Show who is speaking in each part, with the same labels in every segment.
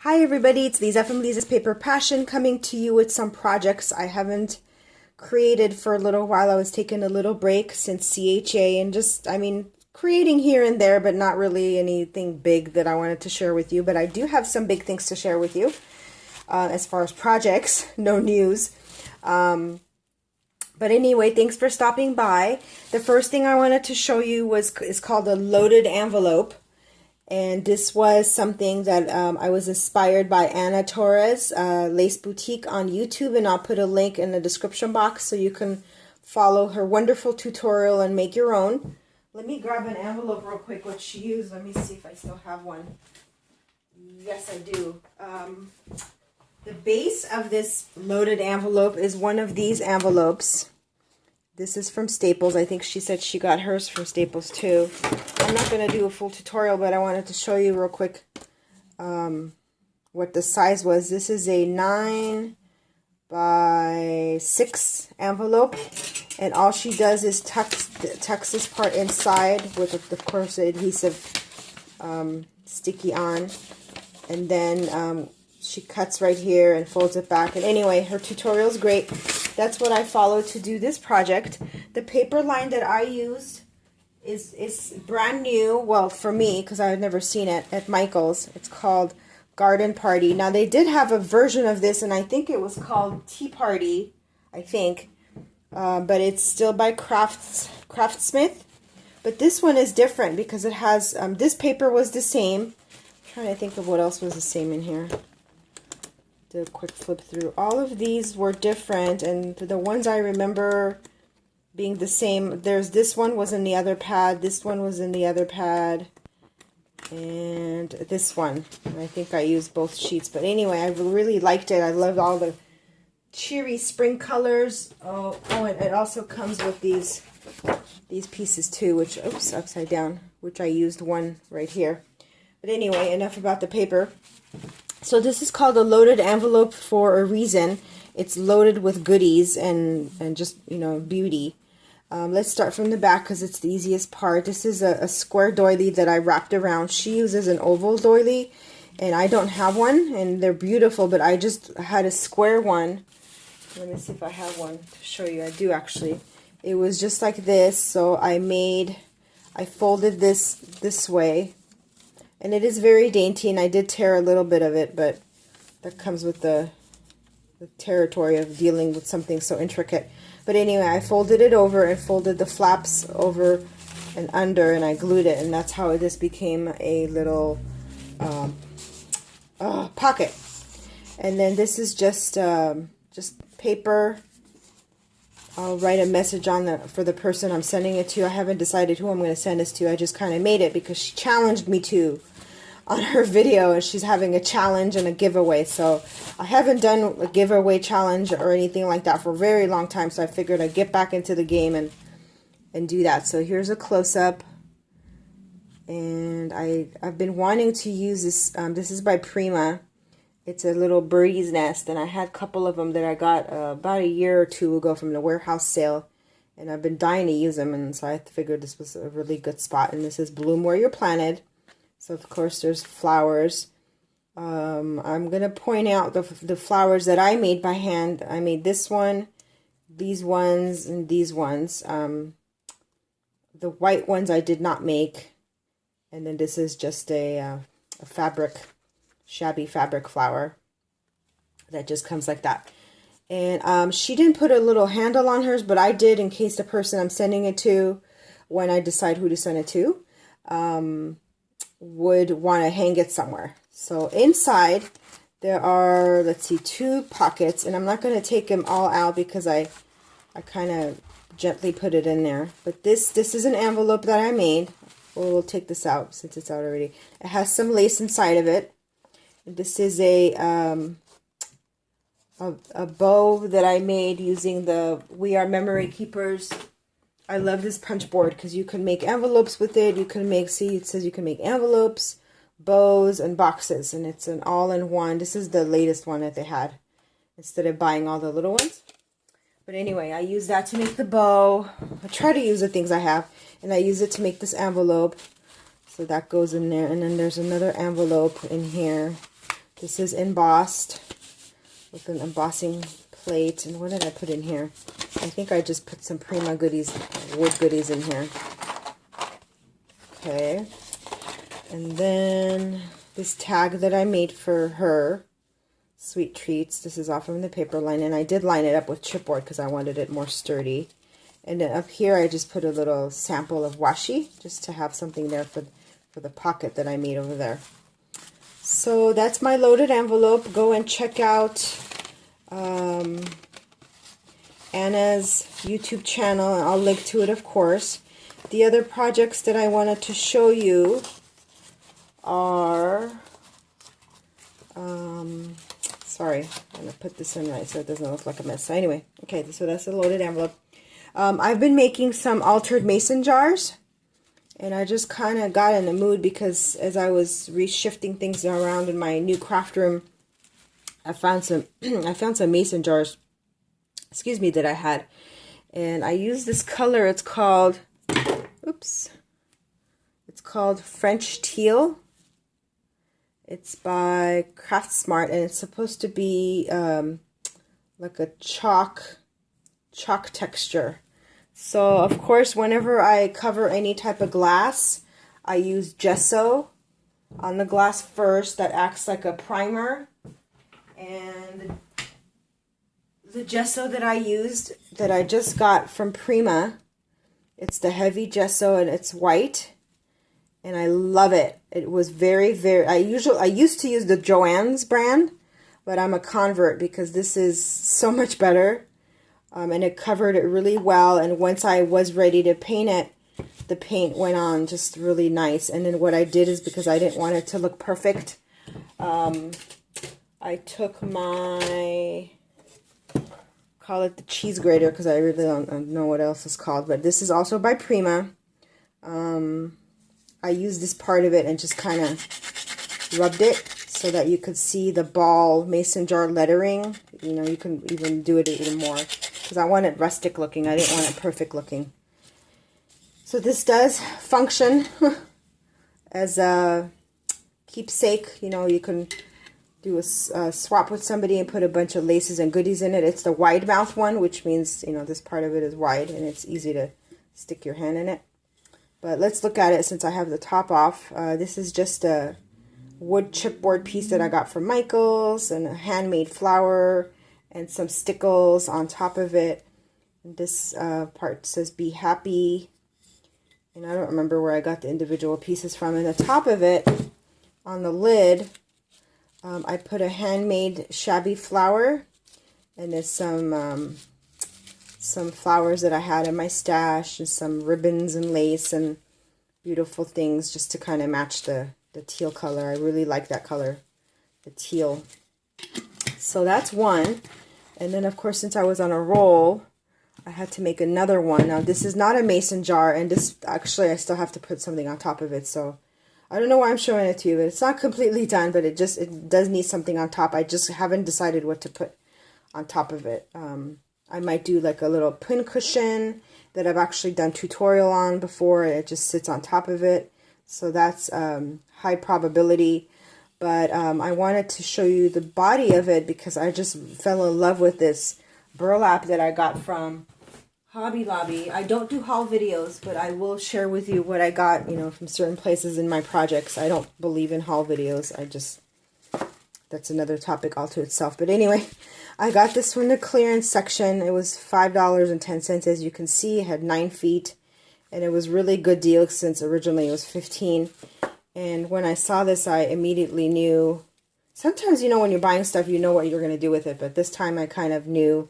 Speaker 1: Hi everybody, it's Lisa from Lisa's Paper Passion coming to you with some projects I haven't created for a little while. I was taking a little break since CHA and just, creating here and there, but not really anything big that I wanted to share with you. But I do have some big things to share with you as far as projects, no news. But anyway, thanks for stopping by. The first thing I wanted to show you is called a loaded envelope. And this was something that I was inspired by Anna Torres, Lace Boutique on YouTube, and I'll put a link in the description box so you can follow her wonderful tutorial and make your own. Let me grab an envelope real quick, what she used. Let me see if I still have one. Yes, I do. The base of this loaded envelope is one of these envelopes. This is from Staples. I think she said she got hers from Staples too. I'm not going to do a full tutorial, but I wanted to show you real quick what the size was. This is a 9 by 6 envelope, and all she does is tucks this part inside with, of course, the adhesive sticky on, and then she cuts right here and folds it back. And anyway, her tutorial is great. That's what I followed to do this project. The paper line that I used is brand new, well, for me, because I had never seen it, at Michael's. It's called Garden Party. Now, they did have a version of this, and I think it was called Tea Party, I think. But it's still by Craftsmith. But this one is different because it has, this paper was the same. I'm trying to think of what else was the same in here. Do a quick flip through. All of these were different, and the ones I remember being the same, there's this one was in the other pad, this one was in the other pad, and this one. And I think I used both sheets. But anyway, I really liked it. I loved all the cheery spring colors. Oh, and it also comes with these pieces too, which, oops, upside down, which I used one right here. But anyway, enough about the paper. So this is called a loaded envelope for a reason. It's loaded with goodies and just, you know, beauty. Let's start from the back because it's the easiest part. This is a square doily that I wrapped around. She uses an oval doily, and I don't have one, and they're beautiful, but I just had a square one. Let me see if I have one to show you. I do, actually. It was just like this, so I folded this way. And it is very dainty, and I did tear a little bit of it, but that comes with the territory of dealing with something so intricate. But anyway, I folded it over and folded the flaps over and under, and I glued it, and that's how this became a little pocket. And then this is just paper. I'll write a message on for the person I'm sending it to. I haven't decided who I'm going to send this to. I just kind of made it because she challenged me to on her video, and she's having a challenge and a giveaway. So I haven't done a giveaway challenge or anything like that for a very long time, so I figured I'd get back into the game and do that. So here's a close-up, and I've been wanting to use this. This is by Prima. It's a little birdie's nest, and I had a couple of them that I got about a year or two ago from the warehouse sale, and I've been dying to use them, and so I figured this was a really good spot. And this is Bloom Where You're Planted. So, of course, there's flowers. I'm going to point out the flowers that I made by hand. I made this one, these ones, and these ones. The white ones I did not make. And then this is just a shabby fabric flower that just comes like that. And she didn't put a little handle on hers, but I did in case the person I'm sending it to, when I decide who to send it to, would want to hang it somewhere. So inside there are, let's see, 2 pockets, and I'm not going to take them all out because I kind of gently put it in there. But this is an envelope that I made. We'll take this out since it's out already. It has some lace inside of it. This is a bow that I made using the We Are Memory Keepers. I love this punch board because you can make envelopes with it. You can make, see, it says you can make envelopes, bows, and boxes, and it's an all-in-one. This is the latest one that they had instead of buying all the little ones. But anyway, I use that to make the bow. I try to use the things I have, and I use it to make this envelope. So that goes in there, and then there's another envelope in here This is embossed with an embossing plate. And what did I put in here? I think I just put some Prima goodies, wood goodies in here. Okay. And then this tag that I made for her, Sweet Treats. This is off from the paper line, and I did line it up with chipboard because I wanted it more sturdy. And then up here I just put a little sample of washi just to have something there for the pocket that I made over there. So that's my loaded envelope. Go and check out Anna's YouTube channel, and I'll link to it, of course. The other projects that I wanted to show you are, sorry, I'm going to put this in right so it doesn't look like a mess. So anyway, okay, so that's a loaded envelope. I've been making some altered mason jars, and I just kind of got in the mood because as I was reshifting things around in my new craft room, I found some mason jars, excuse me, that I had, and I used this color. It's called, oops, it's called French Teal. It's by Craft Smart, and it's supposed to be like a chalk texture. So of course, whenever I cover any type of glass, I use gesso on the glass first. That acts like a primer. And the gesso that I used, that I just got from Prima, it's the heavy gesso, and it's white, and I love it. It was very, very, I used to use the Joann's brand, but I'm a convert because this is so much better. And it covered it really well, and once I was ready to paint it, the paint went on just really nice. And then what I did is, because I didn't want it to look perfect, I took my, call it the cheese grater, because I really don't know what else it's called, but this is also by Prima. I used this part of it and just kind of rubbed it so that you could see the ball mason jar lettering. You know, you can even do it even more, because I want it rustic looking. I didn't want it perfect looking. So this does function as a keepsake. You know, you can do a swap with somebody and put a bunch of laces and goodies in it. It's the wide mouth one, which means, you know, this part of it is wide and it's easy to stick your hand in it. But let's look at it since I have the top off. This is just a wood chipboard piece that I got from Michael's, and a handmade flower and some stickles on top of it. And this part says "Be Happy," and I don't remember where I got the individual pieces from. And the top of it, on the lid, I put a handmade shabby flower, and there's some flowers that I had in my stash, and some ribbons and lace and beautiful things just to kind of match the teal color. I really like that color, the teal. So that's one. And then, of course, since I was on a roll, I had to make another one. Now, this is not a mason jar, and this, actually, I still have to put something on top of it. So I don't know why I'm showing it to you, but it's not completely done, but it does need something on top. I just haven't decided what to put on top of it. I might do like a little pin cushion that I've actually done tutorial on before. It just sits on top of it. So that's high probability. But I wanted to show you the body of it because I just fell in love with this burlap that I got from Hobby Lobby. I don't do haul videos, but I will share with you what I got, you know, from certain places in my projects. I don't believe in haul videos. That's another topic all to itself. But anyway, I got this from the clearance section. It was $5.10. As you can see, it had 9 feet. And it was really good deal since originally it was 15. And when I saw this, I immediately knew. Sometimes, you know, when you're buying stuff, you know what you're going to do with it. But this time I kind of knew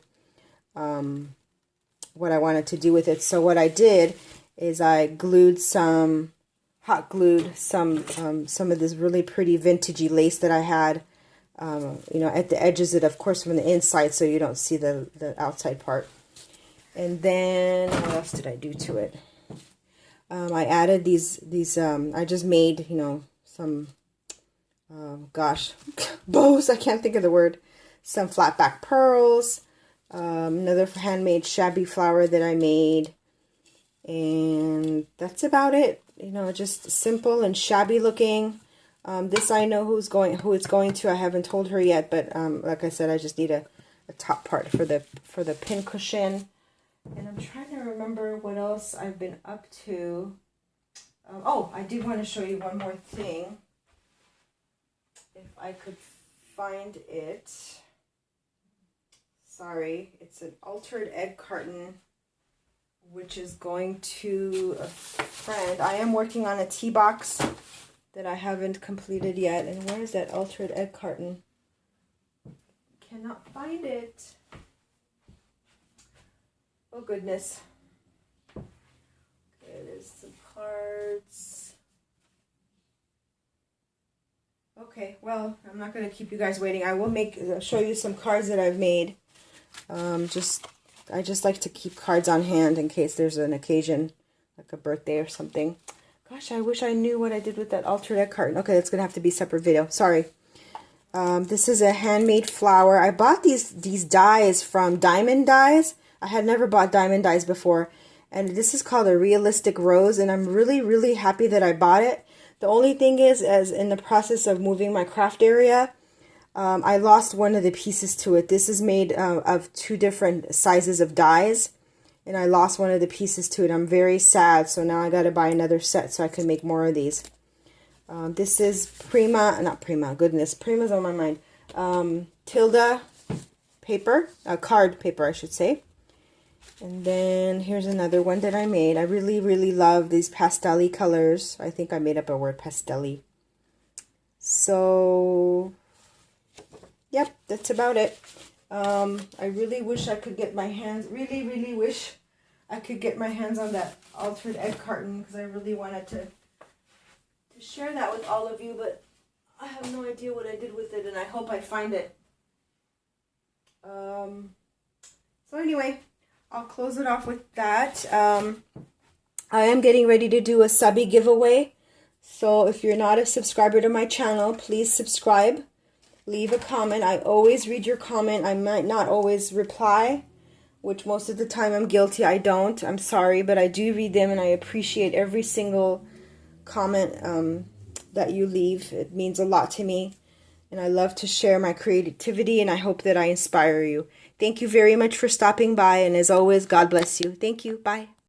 Speaker 1: what I wanted to do with it. So what I did is I glued some, hot glued some of this really pretty vintagey lace that I had, you know, at the edges of it, of course, from the inside, so you don't see the outside part. And then what else did I do to it? I added these I just made, you know, some, gosh, bows, I can't think of the word, some flat back pearls, another handmade shabby flower that I made, and that's about it. You know, just simple and shabby looking. This I know who it's going to. I haven't told her yet, but like I said, I just need a top part for the pin cushion. And I'm trying to remember what else I've been up to. Oh, I did want to show you one more thing. If I could find it. Sorry, it's an altered egg carton, which is going to a friend. I am working on a tea box that I haven't completed yet. And where is that altered egg carton? Cannot find it. Oh goodness. Okay, there's some cards. Okay, well, I'm not going to keep you guys waiting. I will show you some cards that I've made. I just like to keep cards on hand in case there's an occasion, like a birthday or something. Gosh, I wish I knew what I did with that altered egg carton. Okay, it's going to have to be a separate video. Sorry. This is a handmade flower. I bought these dies from Diamond Dies. I had never bought Diamond Dies before. And this is called a realistic rose. And I'm really, really happy that I bought it. The only thing is, as in the process of moving my craft area, I lost one of the pieces to it. This is made of 2 different sizes of dies. And I lost one of the pieces to it. I'm very sad. So now I got to buy another set so I can make more of these. This is Prima's on my mind. Tilda paper, card paper, I should say. And then here's another one that I made. I really, really love these pastel-y colors. I think I made up a word, pastel-y. So, yep, that's about it. I really wish I could get my hands, really wish I could get my hands on that altered egg carton, because I really wanted to share that with all of you, but I have no idea what I did with it, and I hope I find it. So anyway, I'll close it off with that. I am getting ready to do a subby giveaway. So if you're not a subscriber to my channel, please subscribe. Leave a comment. I always read your comment. I might not always reply, which most of the time I'm guilty. I don't. I'm sorry, but I do read them, and I appreciate every single comment that you leave. It means a lot to me. And I love to share my creativity, and I hope that I inspire you. Thank you very much for stopping by, and as always, God bless you. Thank you. Bye.